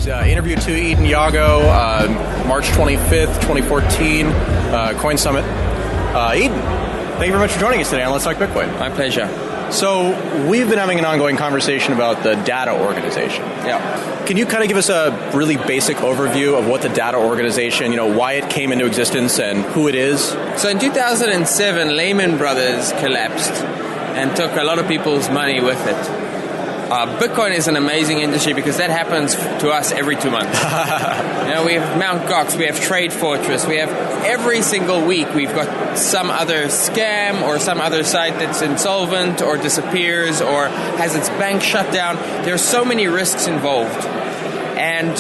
Interview to Edan Yago, March 25th, 2014, Coin Summit. Edan, thank you very much for joining us today on Let's Talk Bitcoin. My pleasure. So we've been having an ongoing conversation about the data organization. Yeah. Can you kind of give us a really basic overview of what the data organization, why it came into existence and who it is? So in 2007, Lehman Brothers collapsed and took a lot of people's money with it. Bitcoin is an amazing industry because that happens to us every 2 months. We have Mt. Gox, we have Trade Fortress, we have every single week we've got some other scam or some other site that's insolvent or disappears or has its bank shut down. There are so many risks involved. And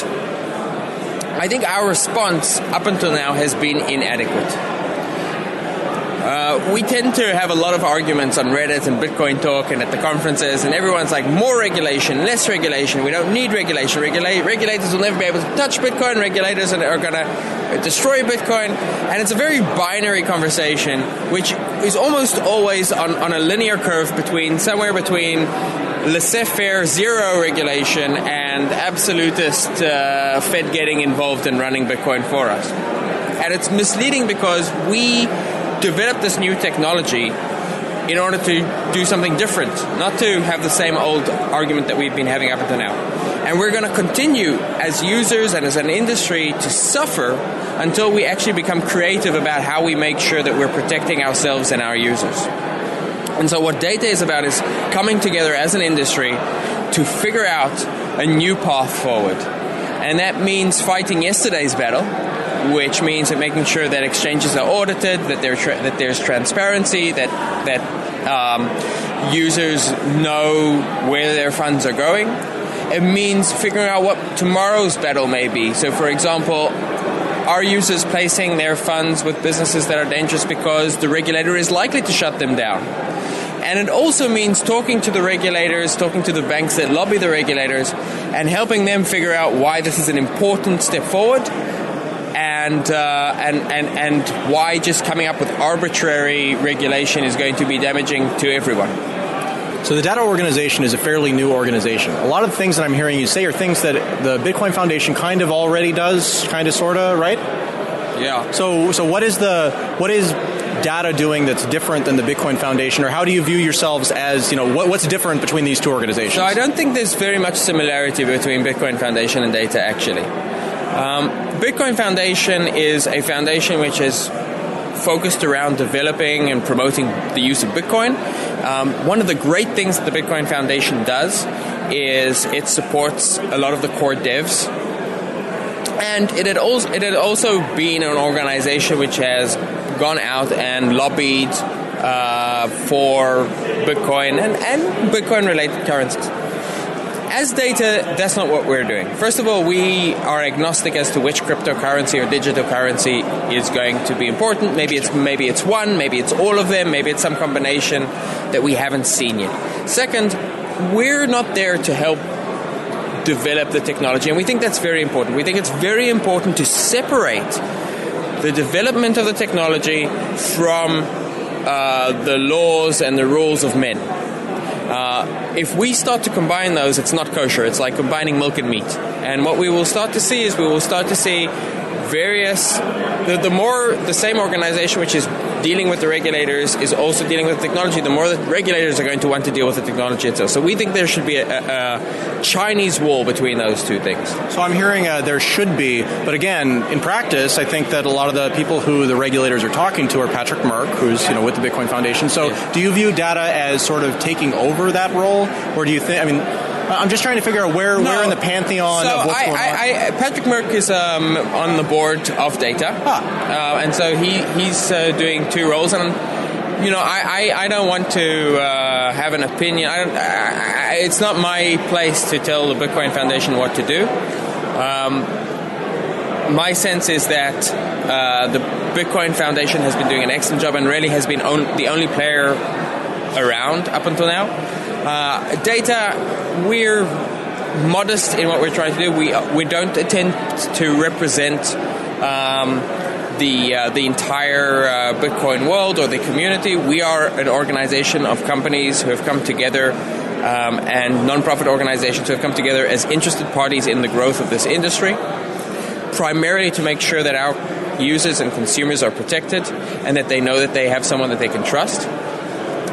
I think our response up until now has been inadequate. We tend to have a lot of arguments on Reddit and Bitcoin Talk and at the conferences, and everyone's like, more regulation, less regulation, we don't need regulation. Regulators will never be able to touch Bitcoin, regulators are going to destroy Bitcoin, and it's a very binary conversation, which is almost always on a linear curve somewhere between laissez-faire zero regulation and absolutist Fed getting involved in running Bitcoin for us. And it's misleading because we developed this new technology in order to do something different, not to have the same old argument that we've been having up until now. And we're going to continue as users and as an industry to suffer until we actually become creative about how we make sure that we're protecting ourselves and our users. And so what data is about is coming together as an industry to figure out a new path forward. And that means fighting yesterday's battle, which means that making sure that exchanges are audited, that there's transparency, that users know where their funds are going. It means figuring out what tomorrow's battle may be. So, for example, are users placing their funds with businesses that are dangerous because the regulator is likely to shut them down? And it also means talking to the regulators, talking to the banks that lobby the regulators, and helping them figure out why this is an important step forward. And why just coming up with arbitrary regulation is going to be damaging to everyone. So the data organization is a fairly new organization. A lot of the things that I'm hearing you say are things that the Bitcoin Foundation kind of already does, kind of, sort of, right? Yeah. So what is data doing that's different than the Bitcoin Foundation, or how do you view yourselves as, what's different between these two organizations? So I don't think there's very much similarity between Bitcoin Foundation and data, actually. Bitcoin Foundation is a foundation which is focused around developing and promoting the use of Bitcoin. One of the great things that the Bitcoin Foundation does is it supports a lot of the core devs. And it had also been an organization which has gone out and lobbied for Bitcoin and Bitcoin-related currencies. As data, that's not what we're doing. First of all, we are agnostic as to which cryptocurrency or digital currency is going to be important. Maybe it's one, maybe it's all of them, maybe it's some combination that we haven't seen yet. Second, we're not there to help develop the technology, and we think that's very important. We think it's very important to separate the development of the technology from the laws and the rules of men. If we start to combine those, it's not kosher. It's like combining milk and meat. And what we will start to see is the same organization which is dealing with the regulators is also dealing with technology, the more the regulators are going to want to deal with the technology itself. So we think there should be a Chinese wall between those two things. So I'm hearing there should be, but again, in practice, I think that a lot of the people who the regulators are talking to are Patrick Merck, who's with the Bitcoin Foundation. So do you view data as sort of taking over that role, or do you think? I'm just trying to figure out where in the pantheon of what's going on. Patrick Merck is on the board of data, and so he's doing two roles. And I don't want to have an opinion. It's not my place to tell the Bitcoin Foundation what to do. My sense is that the Bitcoin Foundation has been doing an excellent job and really has been the only player around up until now. Data, we're modest in what we're trying to do. We don't attempt to represent the entire Bitcoin world or the community. We are an organization of companies who have come together and non-profit organizations who have come together as interested parties in the growth of this industry, primarily to make sure that our users and consumers are protected and that they know that they have someone that they can trust.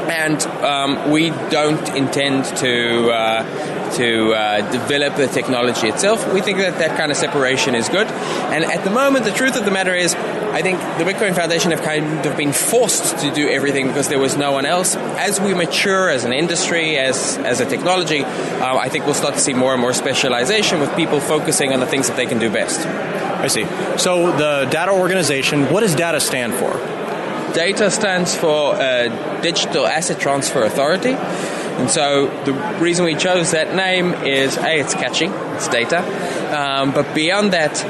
And we don't intend to develop the technology itself. We think that that kind of separation is good. And at the moment, the truth of the matter is, I think the Bitcoin Foundation have kind of been forced to do everything because there was no one else. As we mature as an industry, as a technology, I think we'll start to see more and more specialization with people focusing on the things that they can do best. I see. So the data organization, what does DATA stand for? DATA stands for Digital Asset Transfer Authority. And so the reason we chose that name is, A, it's catchy, it's data. But beyond that,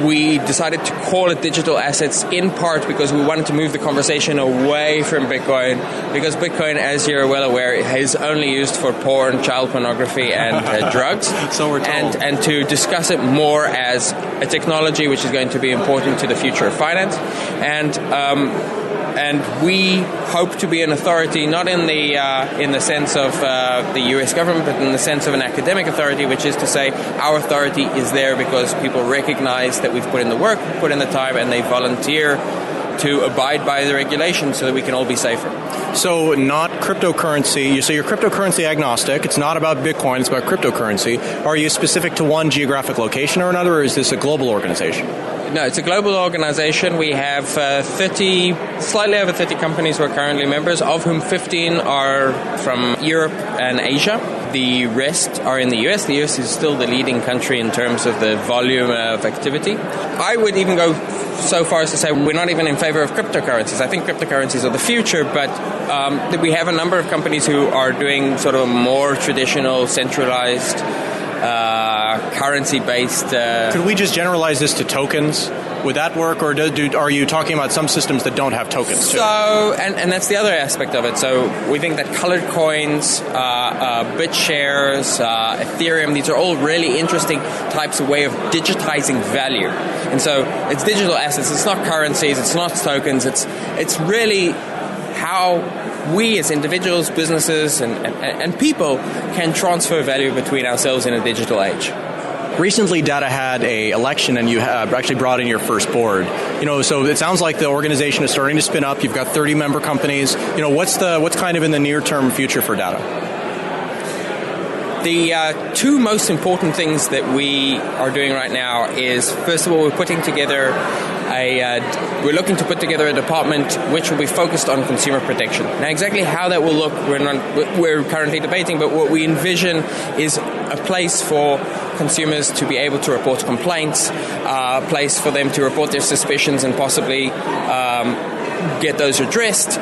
we decided to call it digital assets in part because we wanted to move the conversation away from Bitcoin, because Bitcoin, as you're well aware, is only used for porn, child pornography, and drugs. So we're told. And to discuss it more as a technology which is going to be important to the future of finance. And we hope to be an authority, not in the sense of the U.S. government, but in the sense of an academic authority, which is to say our authority is there because people recognize that we've put in the work, put in the time, and they volunteer to abide by the regulations so that we can all be safer. So not cryptocurrency. So you're cryptocurrency agnostic. It's not about Bitcoin. It's about cryptocurrency. Are you specific to one geographic location or another, or is this a global organization? No, it's a global organization. We have slightly over 30 companies who are currently members, of whom 15 are from Europe and Asia. The rest are in the US. The US is still the leading country in terms of the volume of activity. I would even go so far as to say we're not even in favor of cryptocurrencies. I think cryptocurrencies are the future, but we have a number of companies who are doing sort of a more traditional, centralized, currency-based... Could we just generalize this to tokens? Would that work, or are you talking about some systems that don't have tokens too? So, and that's the other aspect of it. So we think that colored coins, BitShares, Ethereum, these are all really interesting types of way of digitizing value. And so it's digital assets. It's not currencies. It's not tokens. It's really how we as individuals, businesses, and people can transfer value between ourselves in a digital age. Recently, Data had an election, and you actually brought in your first board. So it sounds like the organization is starting to spin up. You've got 30 member companies. What's kind of in the near-term future for Data? The two most important things that we are doing right now is, first of all, we're looking to put together a department which will be focused on consumer protection. Now, exactly how that will look, we're currently debating, but what we envision is a place for consumers to be able to report complaints, a place for them to report their suspicions and possibly get those addressed,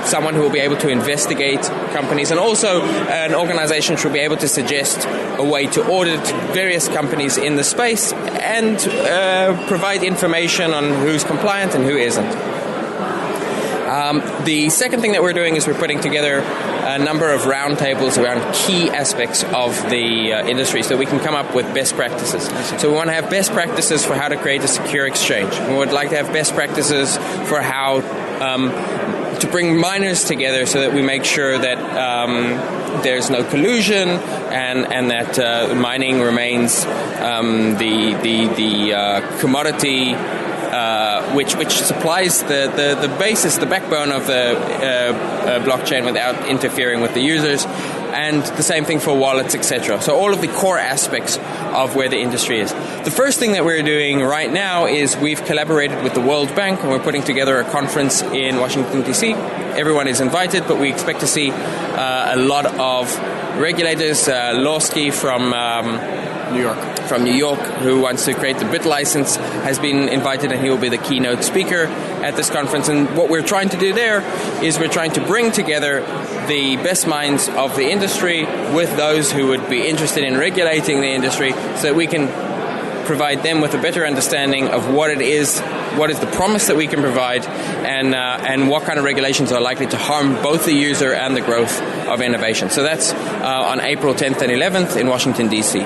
someone who will be able to investigate companies, and also an organization should be able to suggest a way to audit various companies in the space and provide information on who's compliant and who isn't. The second thing that we're doing is we're putting together a number of roundtables around key aspects of the industry so we can come up with best practices. So we want to have best practices for how to create a secure exchange. We would like to have best practices for how to bring miners together so that we make sure that there's no collusion and that mining remains the commodity which supplies the basis, the backbone of the blockchain without interfering with the users, and the same thing for wallets, etc. So all of the core aspects of where the industry is. The first thing that we're doing right now is we've collaborated with the World Bank, and we're putting together a conference in Washington, D.C. Everyone is invited, but we expect to see a lot of regulators. Lawski from New York, who wants to create the BIT license, has been invited, and he will be the keynote speaker at this conference. And what we're trying to do there is we're trying to bring together the best minds of the industry with those who would be interested in regulating the industry so that we can provide them with a better understanding of what it is, what is the promise that we can provide, and what kind of regulations are likely to harm both the user and the growth of innovation. So that's on April 10th and 11th in Washington, D.C.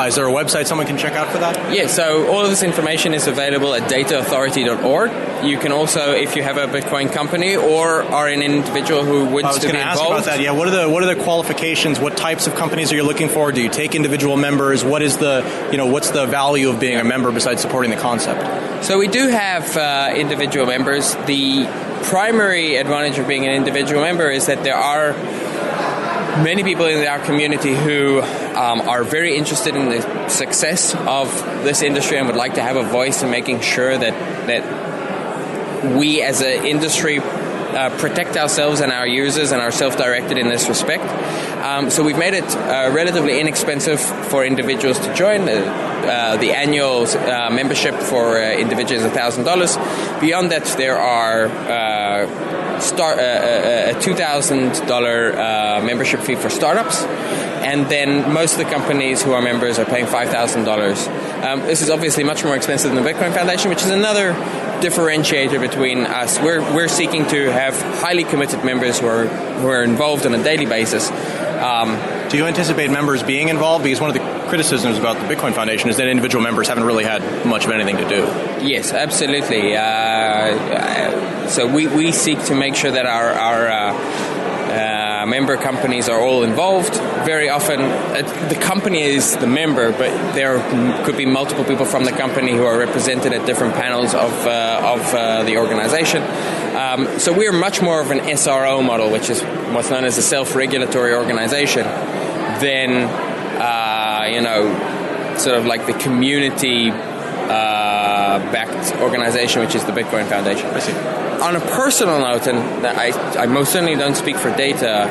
Is there a website someone can check out for that? Yeah, so all of this information is available at dataauthority.org. You can also, if you have a Bitcoin company or are an individual who wants to be involved. I was going to ask about that. Yeah, what are the qualifications? What types of companies are you looking for? Do you take individual members? What's the value of being a member besides supporting the concept? So we do have individual members. The primary advantage of being an individual member is that there are many people in our community who are very interested in the success of this industry and would like to have a voice in making sure that we as an industry protect ourselves and our users and are self-directed in this respect. So we've made it relatively inexpensive for individuals to join. The annual membership for individuals is $1,000. Beyond that, there are a $2,000 membership fee for startups, and then most of the companies who are members are paying $5,000. This is obviously much more expensive than the Bitcoin Foundation, which is another differentiator between us. We're seeking to have highly committed members who are involved on a daily basis. Do you anticipate members being involved? Because one of the criticisms about the Bitcoin Foundation is that individual members haven't really had much of anything to do. Yes, absolutely. So we seek to make sure that our member companies are all involved. Very often, the company is the member, but there could be multiple people from the company who are represented at different panels of the organization. So we're much more of an SRO model, which is what's known as a self-regulatory organization, than sort of like the community backed organization, which is the Bitcoin Foundation. I see. On a personal note, and I most certainly don't speak for data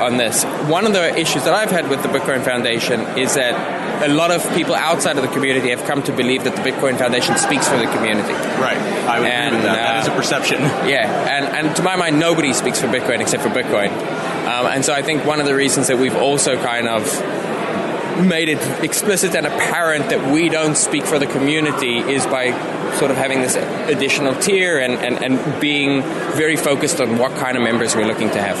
on this, one of the issues that I've had with the Bitcoin Foundation is that a lot of people outside of the community have come to believe that the Bitcoin Foundation speaks for the community. Right. I would agree with that. That is a perception. Yeah, and to my mind, nobody speaks for Bitcoin except for Bitcoin. And so I think one of the reasons that we've also kind of made it explicit and apparent that we don't speak for the community is by sort of having this additional tier and being very focused on what kind of members we're looking to have.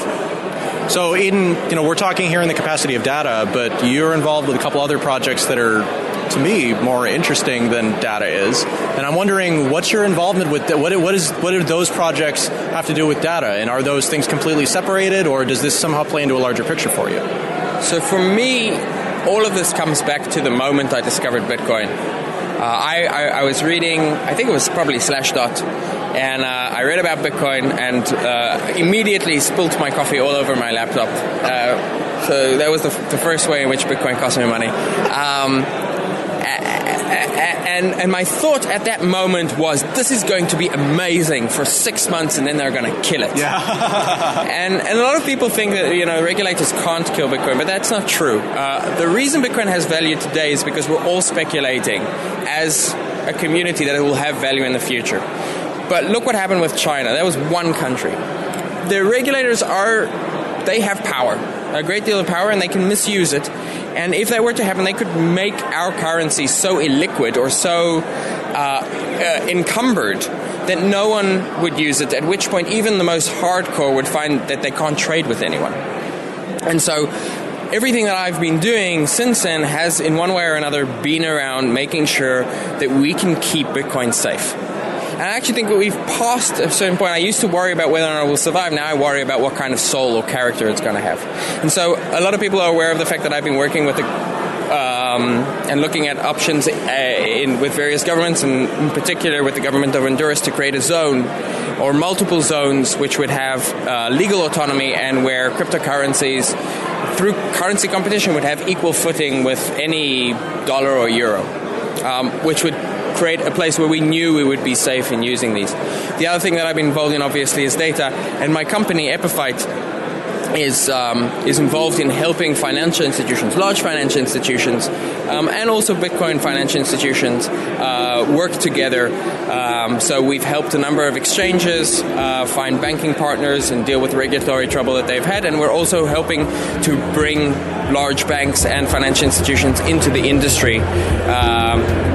So Edan, we're talking here in the capacity of data, but you're involved with a couple other projects that are, to me, more interesting than data is. And I'm wondering, what's your involvement with what do those projects have to do with data? And are those things completely separated, or does this somehow play into a larger picture for you? So for me, all of this comes back to the moment I discovered Bitcoin. I was reading, I think it was probably Slashdot, and I read about Bitcoin and immediately spilt my coffee all over my laptop. So that was the first way in which Bitcoin cost me money. And my thought at that moment was, this is going to be amazing for 6 months and then they're going to kill it. Yeah. and a lot of people think that, regulators can't kill Bitcoin, but that's not true. The reason Bitcoin has value today is because we're all speculating as a community that it will have value in the future. But look what happened with China. That was one country. The regulators they have power, a great deal of power, and they can misuse it. And if that were to happen, they could make our currency so illiquid or so encumbered that no one would use it, at which point even the most hardcore would find that they can't trade with anyone. And so everything that I've been doing since then has, in one way or another, been around making sure that we can keep Bitcoin safe. And I actually think that we've passed a certain point. I used to worry about whether or not it will survive. Now I worry about what kind of soul or character it's going to have. And so a lot of people are aware of the fact that I've been working with and looking at options with various governments, and in particular with the government of Honduras, to create a zone or multiple zones which would have legal autonomy and where cryptocurrencies, through currency competition, would have equal footing with any dollar or euro, which would create a place where we knew we would be safe in using these. The other thing that I've been involved in, obviously, is data, and my company, Epiphyte, is involved in helping financial institutions, large financial institutions, and also Bitcoin financial institutions work together. So we've helped a number of exchanges find banking partners and deal with regulatory trouble that they've had, and we're also helping to bring large banks and financial institutions into the industry,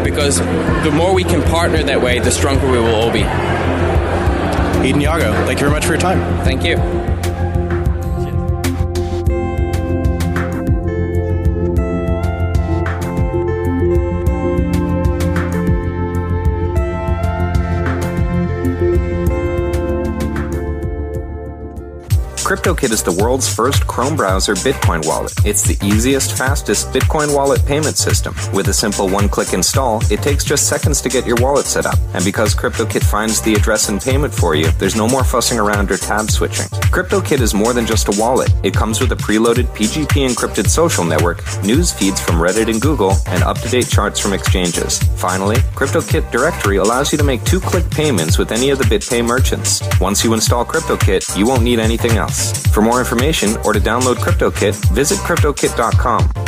because the more we can partner that way, the stronger we will all be. Edan Yago, thank you very much for your time. Thank you. CryptoKit is the world's first Chrome browser Bitcoin wallet. It's the easiest, fastest Bitcoin wallet payment system. With a simple one-click install, it takes just seconds to get your wallet set up. And because CryptoKit finds the address and payment for you, there's no more fussing around or tab switching. CryptoKit is more than just a wallet. It comes with a preloaded PGP encrypted social network, news feeds from Reddit and Google, and up-to-date charts from exchanges. Finally, CryptoKit Directory allows you to make two-click payments with any of the BitPay merchants. Once you install CryptoKit, you won't need anything else. For more information or to download CryptoKit, visit CryptoKit.com.